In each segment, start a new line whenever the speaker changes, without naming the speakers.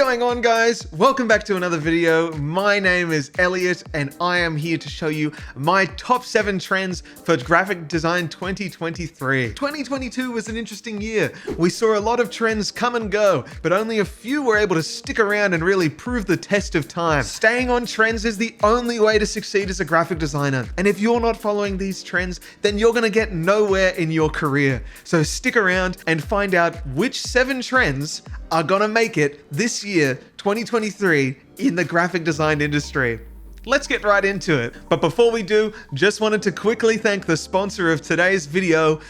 going on, guys? Welcome back to another video. My name is Elliot and I am here to show you my top 7 trends for graphic design 2023. 2022 was an interesting year. We saw a lot of trends come and go, but only a few were able to stick around and really prove the test of time. Staying on trends is the only way to succeed as a graphic designer. And if you're not following these trends, then you're gonna get nowhere in your career. So stick around and find out which 7 trends are gonna make it this year, 2023, in the graphic design industry. Let's get right into it. But before we do, just wanted to quickly thank the sponsor of today's video,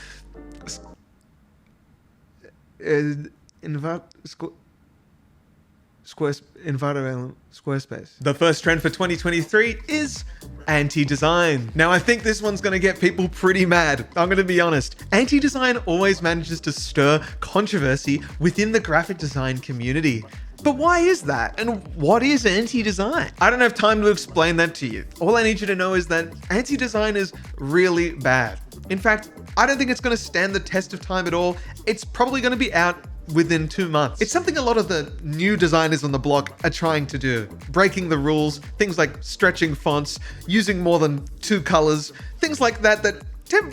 Squarespace. The first trend for 2023 is anti-design. Now, I think this one's gonna get people pretty mad. I'm gonna be honest. Anti-design always manages to stir controversy within the graphic design community. But why is that? And what is anti-design? I don't have time to explain that to you. All I need you to know is that anti-design is really bad. In fact, I don't think it's gonna stand the test of time at all. It's probably gonna be out within 2 months. It's something a lot of the new designers on the block are trying to do. Breaking the rules, things like stretching fonts, using more than 2 colors, things like that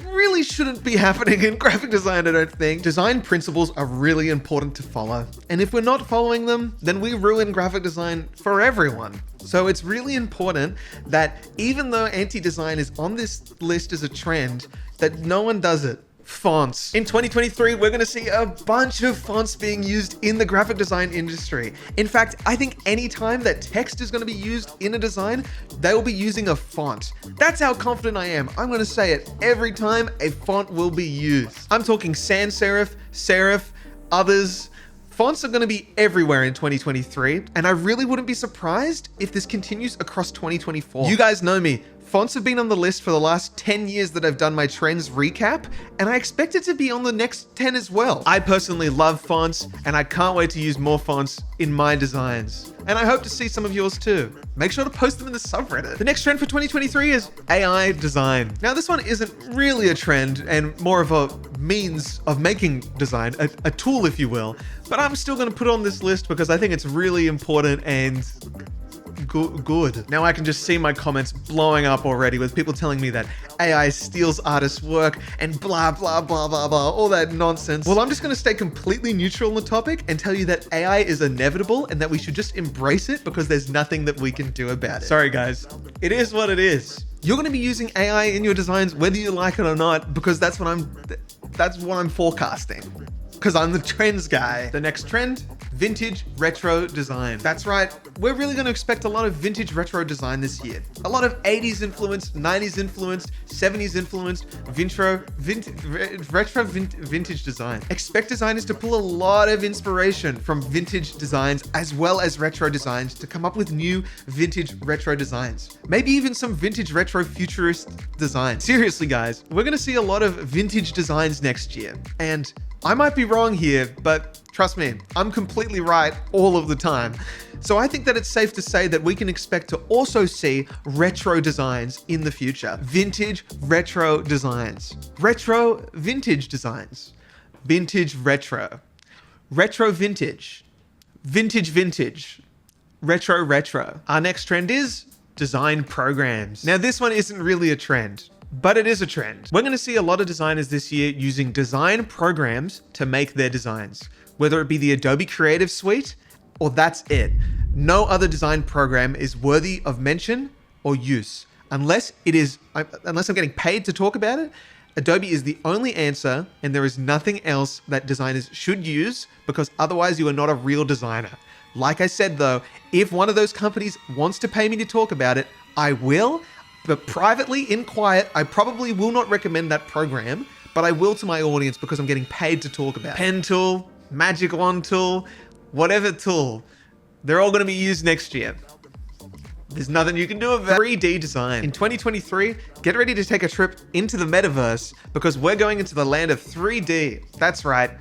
really shouldn't be happening in graphic design, I don't think. Design principles are really important to follow. And if we're not following them, then we ruin graphic design for everyone. So it's really important that even though anti-design is on this list as a trend, that no one does it. Fonts. In 2023, we're going to see a bunch of fonts being used in the graphic design industry. In fact, I think anytime that text is going to be used in a design, they will be using a font. That's how confident I am. I'm going to say it every time a font will be used. I'm talking sans serif, serif, others. Fonts are going to be everywhere in 2023, and I really wouldn't be surprised if this continues across 2024. You guys know me. Fonts have been on the list for the last 10 years that I've done my trends recap, and I expect it to be on the next 10 as well. I personally love fonts, and I can't wait to use more fonts in my designs. And I hope to see some of yours too. Make sure to post them in the subreddit. The next trend for 2023 is AI design. Now, this one isn't really a trend and more of a means of making design, a tool, if you will, but I'm still gonna put it on this list because I think it's really important and good. Now I can just see my comments blowing up already with people telling me that AI steals artists' work and blah, blah, blah, blah, blah, all that nonsense. Well, I'm just gonna stay completely neutral on the topic and tell you that AI is inevitable and that we should just embrace it because there's nothing that we can do about it. Sorry guys, it is what it is. You're gonna be using AI in your designs whether you like it or not because that's what I'm forecasting. Because I'm the trends guy. The next trend, vintage retro design. That's right, we're really gonna expect a lot of vintage retro design this year. A lot of 80s influenced, 90s influenced, 70s influenced, retro vintage design. Expect designers to pull a lot of inspiration from vintage designs as well as retro designs to come up with new vintage retro designs. Maybe even some vintage retro futurist design. Seriously guys, we're gonna see a lot of vintage designs next year. And I might be wrong here, but trust me, I'm completely right all of the time. So I think that it's safe to say that we can expect to also see retro designs in the future. Vintage retro designs. Retro vintage designs. Vintage retro. Retro vintage. Vintage vintage. Retro retro. Our next trend is design programs. Now this one isn't really a trend, but it is a trend. We're gonna see a lot of designers this year using design programs to make their designs, whether it be the Adobe Creative Suite or that's it. No other design program is worthy of mention or use. Unless I'm getting paid to talk about it, Adobe is the only answer and there is nothing else that designers should use because otherwise you are not a real designer. Like I said though, if one of those companies wants to pay me to talk about it, I will. But privately, in quiet, I probably will not recommend that program, but I will to my audience because I'm getting paid to talk about it. Pen tool, magic wand tool, whatever tool, they're all gonna be used next year. There's nothing you can do about 3D design. In 2023, get ready to take a trip into the metaverse because we're going into the land of 3D. That's right.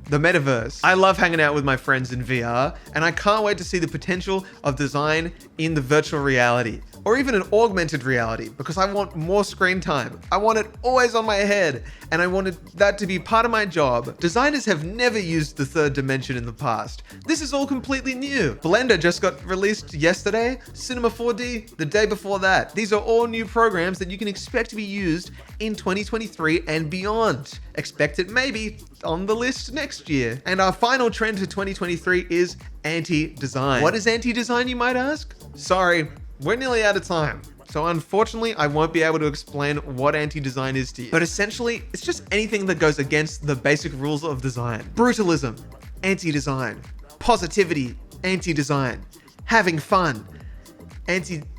The metaverse. I love hanging out with my friends in VR, and I can't wait to see the potential of design in the virtual reality. or even an augmented reality, because I want more screen time. I want it always on my head, and I wanted that to be part of my job. Designers have never used the third dimension in the past. This is all completely new. Blender just got released yesterday, Cinema 4D the day before that. These are all new programs that you can expect to be used in 2023 and beyond. Expect it maybe on the list next year. And our final trend for 2023 is anti-design. What is anti-design, you might ask? Sorry, we're nearly out of time. So unfortunately, I won't be able to explain what anti-design is to you. But essentially, it's just anything that goes against the basic rules of design. Brutalism, anti-design. Positivity, anti-design. Having fun, anti-design.